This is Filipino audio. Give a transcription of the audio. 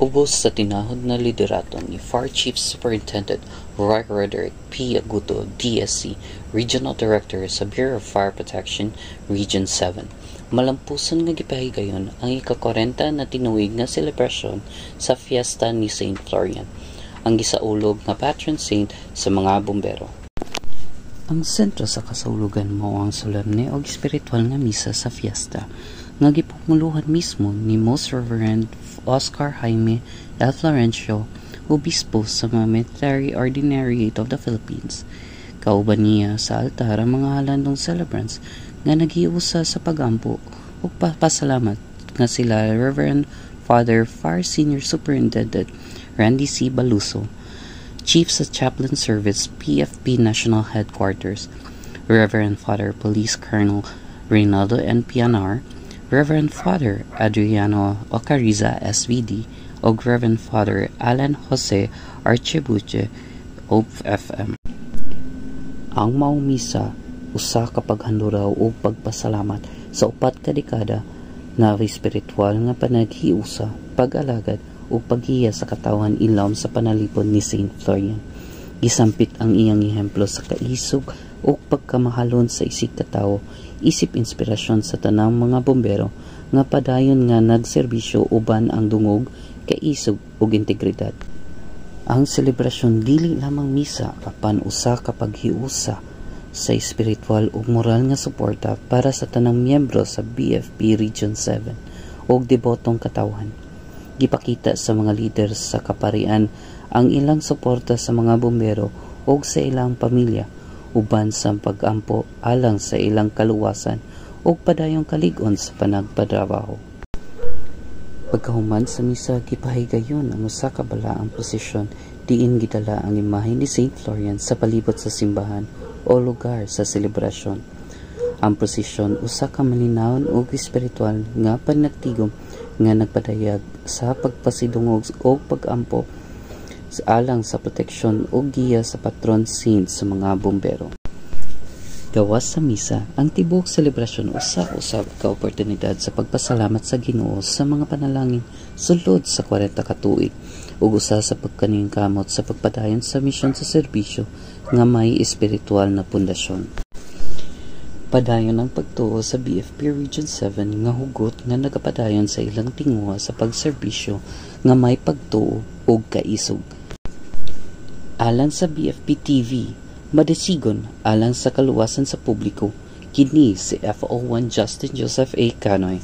Ubos sa tinahod na liderato ni FAR Chief Superintendent Roy Roderick P. Aguto, DSC, Regional Director sa Bureau of Fire Protection, Region 7. Malampuson nga gipahigayon ang ika-40 na tinuig nga selebrasyon sa fiesta ni St. Florian, ang gisaulog nga patron saint sa mga bumbero. Ang sentro sa kasaulugan mao ang solemne o espiritual nga misa sa fiesta nga gipamuluhan mismo ni Most Reverend Oscar Jaime L. Florencio, Obispo sa mga Military Ordinariate of the Philippines. Kauban niya sa altar ang mga halandong celebrants nga naghiusa sa pagampo o pasalamat nga sila Reverend Father FAR Senior Superintendent Randy C. Baluso, Chief sa Chaplain Service PFP National Headquarters, Reverend Father Police Colonel Reynaldo N. Pianar, Reverend Father Adriano Ocariza SVD, o Reverend Father Alan Jose Archibuche OFM. Ang maumisa usa ka paghanduraw o pagpasalamat sa upat ka dekada na espiritual nga panaghiusa, pag-alagad o paghiya sa katawan ilawom sa panalipod ni St. Florian. Gisampit ang iyang ehemplo sa kaisog o pagkamahalon sa isig katawo, isip inspirasyon sa tanang mga bombero nga padayon nga nagserbisyo uban ang dungog, kaisog ug integridad. Ang selebrasyon dili lamang misa apan usa ka paghiusa sa espiritual ug moral nga suporta para sa tanang miyembro sa BFP Region 7 ug debotong katawan. Gipakita sa mga leader sa kaparian ang ilang suporta sa mga bombero ug sa ilang pamilya uban sa pag-ampo alang sa ilang kaluwasan ug padayong kalig-on sa panagpatrabaho. Pagkahuman sa misa, gipahigayon ang usa ka balaang posisyon diin gidala ang imahe ni St. Florian sa palibot sa simbahan o lugar sa selebrasyon. Ang prosesyon usa ka malinawon ug espiritual nga panagtigom nga nagpadayag sa pagpasidungog o pag-ampo alang sa proteksyon o giya sa patron saint sa mga bombero. Gawas sa misa, ang tibuok selebrasyon usa-usab ka oportunidad sa pagpasalamat sa Ginoo sa mga panalangin sulod sa 40 ka tuig ug usa sa pagkaningkamot sa pagpadayon sa misyon sa serbisyo nga may espiritual na pundasyon. Padayon ang pagtuo sa BFP Region 7 nga hugot nga nagapadayon sa ilang tinguha sa pagserbisyo nga may pagtuo ug kaisog. Alang sa BFP TV, madesigon alang sa kaluwasan sa publiko, kini si FO1 Justin Joseph A. Canoy.